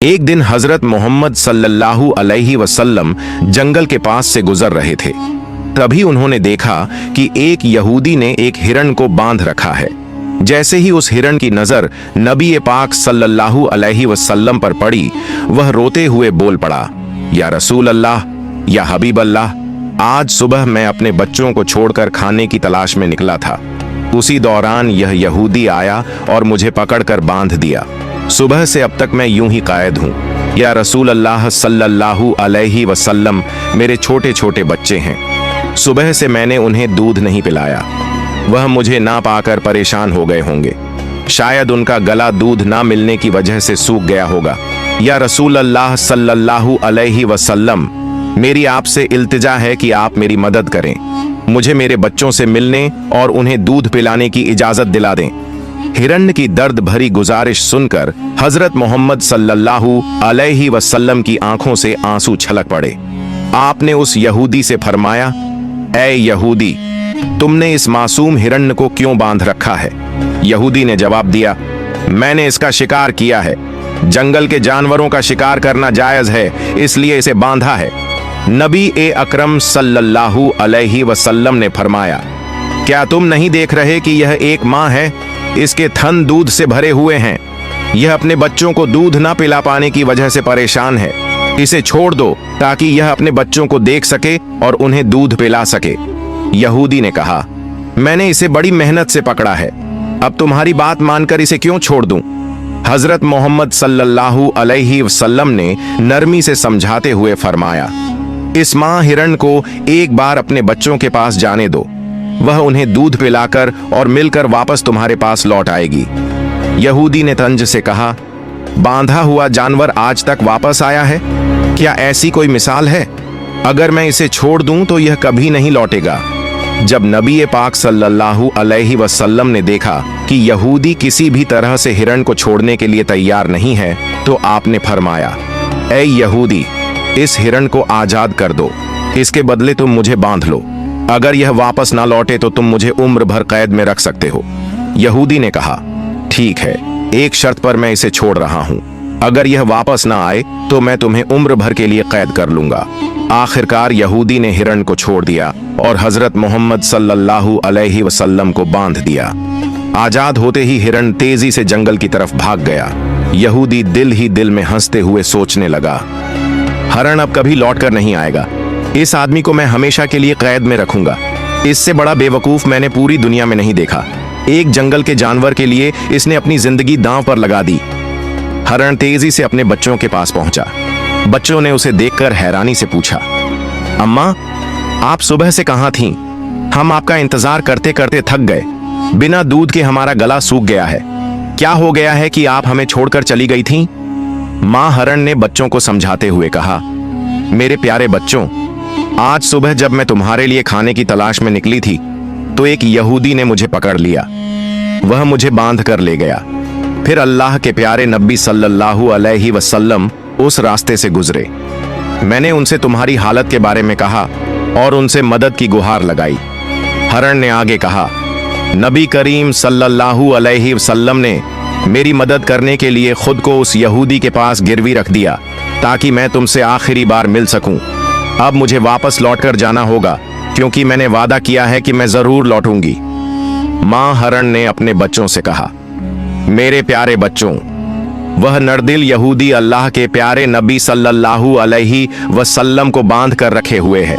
एक दिन हजरत मोहम्मद सल्लल्लाहु अलैहि वसल्लम जंगल के पास से गुजर रहे थे। तभी उन्होंने देखा कि एक यहूदी ने एक हिरण को बांध रखा है। जैसे ही उस हिरण की नजर नबी पाक सल्लल्लाहु अलैहि वसल्लम पर पड़ी, वह रोते हुए बोल पड़ा, या रसूल अल्लाह, या हबीब अल्लाह, आज सुबह मैं अपने बच्चों को छोड़कर खाने की तलाश में निकला था। उसी दौरान यह यहूदी आया और मुझे पकड़कर बांध दिया। सुबह से अब तक मैं यूं ही कायद हूं। या रसूल अल्लाह सल्लल्लाहु अलैहि वसल्लम, मेरे छोटे छोटे बच्चे हैं। सुबह से मैंने उन्हें दूध नहीं पिलाया। वह मुझे ना पाकर परेशान हो गए होंगे। शायद उनका गला दूध ना मिलने की वजह से सूख गया होगा। या रसूल अल्लाह सल्लल्लाहु अलैहि वसल्लम, मेरी आपसे इल्तिजा है कि आप मेरी मदद करें। मुझे मेरे बच्चों से मिलने और उन्हें दूध पिलाने की इजाजत दिला दें। हिरण्य की दर्द भरी गुजारिश सुनकर हजरत मोहम्मद सल्लल्लाहु अलैहि वसल्लम की आंखों से आंसू छलक पड़े। आपने उस यहूदी से फरमाया, ऐ यहूदी, तुमने इस मासूम हिरण्य को क्यों बांध रखा है? यहूदी ने जवाब दिया, मैंने इसका शिकार किया है। जंगल के जानवरों का शिकार करना जायज है, इसलिए इसे बांधा है। नबी अकरम सल्लल्लाहु अलैहि वसल्लम ने फरमाया, क्या तुम नहीं देख रहे कि यह एक माँ है? इसके थन दूध से भरे हुए हैं। यह अपने बच्चों को दूध ना पिला पाने की वजह से परेशान है। इसे छोड़ दो ताकि यह अपने बच्चों को देख सके और उन्हें दूध पिला सके। यहूदी ने कहा, मैंने इसे बड़ी मेहनत से पकड़ा है। अब तुम्हारी बात मानकर इसे क्यों छोड़ दूं? हजरत मोहम्मद सल्लल्लाहु अलैहि वसल्लम ने नरमी से समझाते हुए फरमाया, इस मां हिरण को एक बार अपने बच्चों के पास जाने दो। वह उन्हें दूध पिलाकर और मिलकर वापस तुम्हारे पास लौट आएगी। यहूदी ने तंज से कहा, बांधा हुआ जानवर आज तक वापस आया है? क्या ऐसी कोई मिसाल है? अगर मैं इसे छोड़ दूं तो यह कभी नहीं लौटेगा। जब नबी पाक सल्लल्लाहु अलैहि वसल्लम ने देखा कि यहूदी किसी भी तरह से हिरण को छोड़ने के लिए तैयार नहीं है, तो आपने फरमाया, ऐ यहूदी, इस हिरण को आजाद कर दो। इसके बदले तुम मुझे बांध लो। अगर यह वापस ना लौटे तो तुम मुझे उम्र भर कैद में रख सकते हो। यहूदी ने कहा, ठीक है, एक शर्त पर मैं इसे छोड़ रहा हूं। अगर यह वापस ना आए तो मैं तुम्हें उम्र भर के लिए कैद कर लूंगा। आखिरकार यहूदी ने हिरण को छोड़ दिया और हजरत मोहम्मद सल्लल्लाहु अलैहि वसल्लम को बांध दिया। आजाद होते ही हिरण तेजी से जंगल की तरफ भाग गया। यहूदी दिल ही दिल में हंसते हुए सोचने लगा, हिरण अब कभी लौट कर नहीं आएगा। इस आदमी को मैं हमेशा के लिए कैद में रखूंगा। इससे बड़ा बेवकूफ मैंने पूरी दुनिया में नहीं देखा। एक जंगल के जानवर के लिए इसने अपनी जिंदगी दांव पर लगा दी। हिरण तेजी से अपने बच्चों के पास पहुंचा। बच्चों ने उसे देखकर हैरानी से पूछा, अम्मा, आप सुबह से कहां थीं? हम आपका इंतजार करते करते थक गए। बिना दूध के हमारा गला सूख गया है। क्या हो गया है कि आप हमें छोड़कर चली गई थीं? मां हिरण ने बच्चों को समझाते हुए कहा, मेरे प्यारे बच्चों, आज सुबह जब मैं तुम्हारे लिए खाने की तलाश में निकली थी तो एक यहूदी ने मुझे पकड़ लिया। वह मुझे बांध कर ले गया। फिर अल्लाह के प्यारे नबी सल्लल्लाहु अलैहि वसल्लम उस रास्ते से गुजरे। मैंने उनसे तुम्हारी हालत के बारे में कहा और उनसे मदद की गुहार लगाई। हिरण ने आगे कहा, नबी करीम सल्लल्लाहु अलैहि वसल्लम ने मेरी मदद करने के लिए खुद को उस यहूदी के पास गिरवी रख दिया ताकि मैं तुमसे आखिरी बार मिल सकूं। अब मुझे वापस लौटकर जाना होगा क्योंकि मैंने वादा किया है कि मैं जरूर लौटूंगी। मां हिरण ने अपने बच्चों से कहा, मेरे प्यारे बच्चों, वह नरदिल यहूदी अल्लाह के प्यारे नबी सल्लल्लाहु अलैहि वसल्लम को बांध कर रखे हुए है।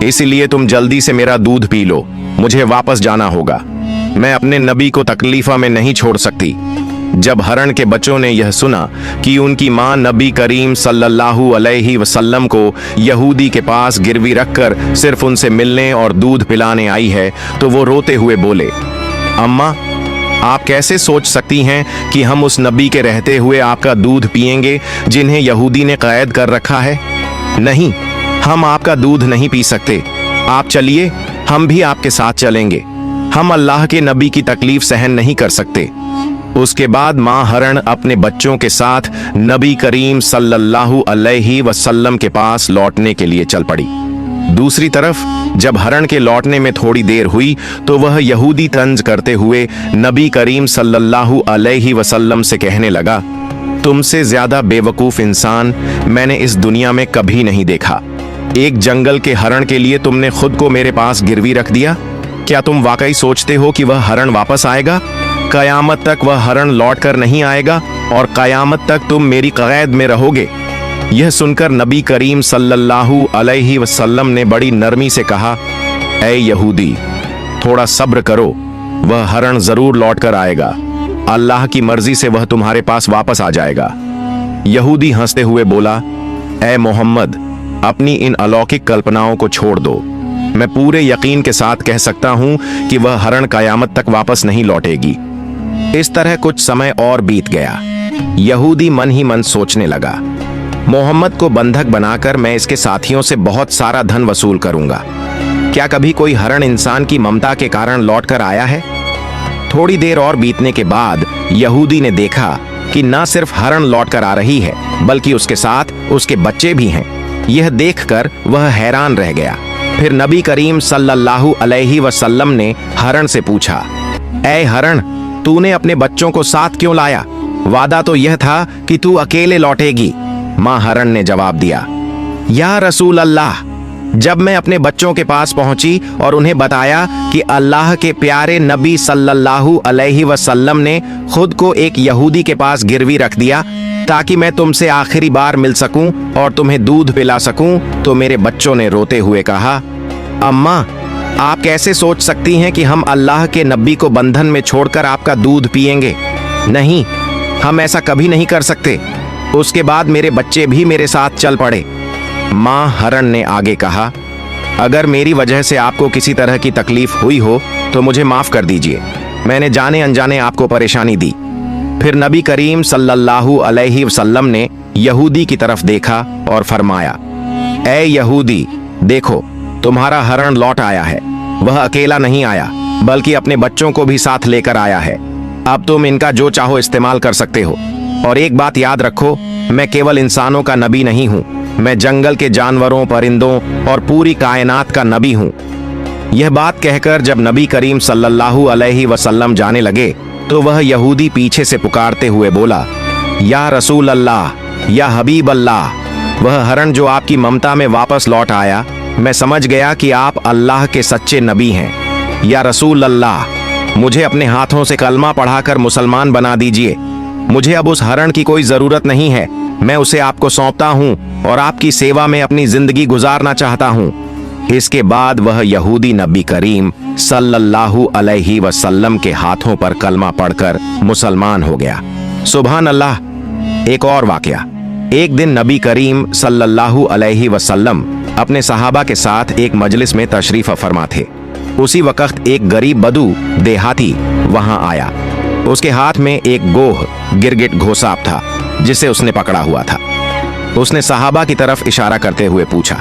इसलिए तुम जल्दी से मेरा दूध पी लो। मुझे वापस जाना होगा। मैं अपने नबी को तकलीफा में नहीं छोड़ सकती। जब हिरण के बच्चों ने यह सुना कि उनकी मां नबी करीम सल्लल्लाहु अलैहि वसल्लम को यहूदी के पास गिरवी रखकर सिर्फ उनसे मिलने और दूध पिलाने आई है, तो वो रोते हुए बोले, अम्मा, आप कैसे सोच सकती हैं कि हम उस नबी के रहते हुए आपका दूध पिएंगे जिन्हें यहूदी ने कैद कर रखा है? नहीं, हम आपका दूध नहीं पी सकते। आप चलिए, हम भी आपके साथ चलेंगे। हम अल्लाह के नबी की तकलीफ सहन नहीं कर सकते। उसके बाद मां हिरण अपने बच्चों के साथ नबी करीम सल्लल्लाहु अलैहि वसल्लम के पास लौटने के लिए चल पड़ी। दूसरी तरफ जब हिरण के लौटने में थोड़ी देर हुई तो वह यहूदी तंज करते हुए नबी करीम सल्लल्लाहु अलैहि वसल्लम से कहने लगा, तुमसे ज्यादा बेवकूफ इंसान मैंने इस दुनिया में कभी नहीं देखा। एक जंगल के हरण के लिए तुमने खुद को मेरे पास गिरवी रख दिया। क्या तुम वाकई सोचते हो कि वह हरण वापस आएगा? कयामत तक वह हरण लौट कर नहीं आएगा और कयामत तक तुम मेरी कैद में रहोगे। यह सुनकर नबी करीम सल्लल्लाहु अलैहि वसल्लम ने बड़ी नरमी से कहा, ऐ यहूदी, थोड़ा सब्र करो, वह हरण जरूर लौट कर आएगा। अल्लाह की मर्जी से वह तुम्हारे पास वापस आ जाएगा। यहूदी हंसते हुए बोला, ऐ मोहम्मद, अपनी इन अलौकिक कल्पनाओं को छोड़ दो। मैं पूरे यकीन के साथ कह सकता हूं कि वह हरण कयामत तक वापस नहीं लौटेगी। इस तरह कुछ समय और बीत गया। यहूदी मन ही मन सोचने लगा, मोहम्मद को बंधक बनाकर मैं इसके साथियों से बहुत सारा धन वसूल करूंगा। क्या कभी कोई हरण इंसान की ममता के कारण लौट कर आया है? थोड़ी देर और बीतने के बाद यहूदी ने देखा कि न सिर्फ हरण लौट कर आ रही है, बल्कि उसके साथ उसके बच्चे भी हैं। यह देखकर वह हैरान रह गया। फिर नबी करीम सल्लल्लाहु अलैहि वसल्लम ने हरण से पूछा, ऐ हरण, तूने अपने बच्चों को साथ क्यों लाया? वादा तो यह था कि तू अकेले लौटेगी। मां हरण ने जवाब दिया, या रसूल अल्लाह, जब मैं अपने बच्चों के पास पहुंची और उन्हें बताया कि अल्लाह के प्यारे नबी सल्लल्लाहु अलैहि वसल्लम ने खुद को एक यहूदी के पास गिरवी रख दिया ताकि मैं तुमसे आखिरी बार मिल सकूं और तुम्हें दूध पिला सकूं, तो मेरे बच्चों ने रोते हुए कहा, अम्मा, आप कैसे सोच सकती हैं कि हम अल्लाह के नबी को बंधन में छोड़कर आपका दूध पिएंगे? नहीं, हम ऐसा कभी नहीं कर सकते। उसके बाद मेरे बच्चे भी मेरे साथ चल पड़े। मां हरण ने आगे कहा, अगर मेरी वजह से आपको किसी तरह की तकलीफ हुई हो तो मुझे माफ कर दीजिए। मैंने जाने अनजाने आपको परेशानी दी। फिर नबी करीम सल्लल्लाहु अलैहि वसल्लम ने यहूदी की तरफ देखा और फरमाया, ऐ यहूदी, देखो, तुम्हारा हरण लौट आया है। वह अकेला नहीं आया, बल्कि अपने बच्चों को भी साथ लेकर आया है। अब तुम इनका जो चाहो इस्तेमाल कर सकते हो। और एक बात याद रखो, मैं केवल इंसानों का नबी नहीं हूँ, मैं जंगल के जानवरों, परिंदों और पूरी कायनात का नबी हूँ। यह बात कहकर जब नबी करीम सल्लल्लाहु अलैहि वसल्लम जाने लगे तो वह यहूदी पीछे से पुकारते हुए बोला, या रसूल अल्लाह, या हबीब अल्लाह, वह हरण जो आपकी ममता में वापस लौट आया, मैं समझ गया कि आप अल्लाह के सच्चे नबी हैं। या रसूल अल्लाह, मुझे अपने हाथों से कलमा पढ़ाकर मुसलमान बना दीजिए। मुझे अब उस हरण की कोई जरूरत नहीं है। मैं उसे आपको सौंपता हूँ और आपकी सेवा में अपनी जिंदगी गुजारना चाहता हूँ। इसके बाद वह यहूदी नबी करीम सल्लल्लाहु अलैहि वसल्लम के हाथों पर कलमा पढ़कर मुसलमान हो गया। सुभान अल्लाह। एक और वाकया। एक दिन नबी करीम सल्लल्लाहु अलैहि वसल्लम अपने सहाबा के साथ एक मजलिस में तशरीफ फरमा थे। उसी वक्त एक गरीब बदू देहाती वहां आया। उसके हाथ में एक गोह गिरगिट घोसाप था जिसे उसने पकड़ा हुआ था। उसने सहाबा की तरफ इशारा करते हुए पूछा,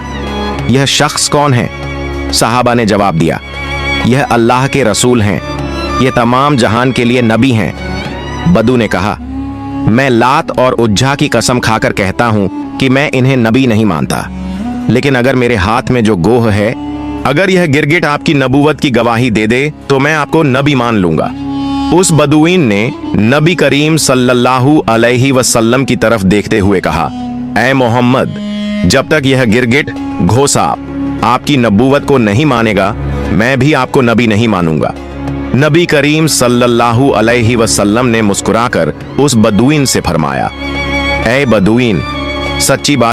यह शख्स कौन है? सहाबा ने जवाब दिया, यह अल्लाह के रसूल हैं, ये तमाम जहान के लिए नबी हैं। बदू ने कहा, मैं लात और उज्जा की कसम खाकर कहता हूं कि मैं इन्हें नबी नहीं मानता, लेकिन अगर मेरे हाथ में जो गोह है, अगर यह गिरगिट आपकी नबूवत की गवाही दे दे तो मैं आपको नबी मान लूंगा। उस बदुईन ने नबी करीम सल्लल्लाहु अलैहि वसल्लम की तरफ देखते हुए कहा, ऐ मोहम्मद, जब तक यह गिरगिट घोसाप आपकी नबूवत को नहीं मानेगा, मैं भी आपको नबी नहीं मानूंगा। नबी करीम सल्लल्लाहु अलैहि वसल्लम ने मुस्कुराकर उस बदुईन से फरमाया, ऐ बदुईन, सच्ची बात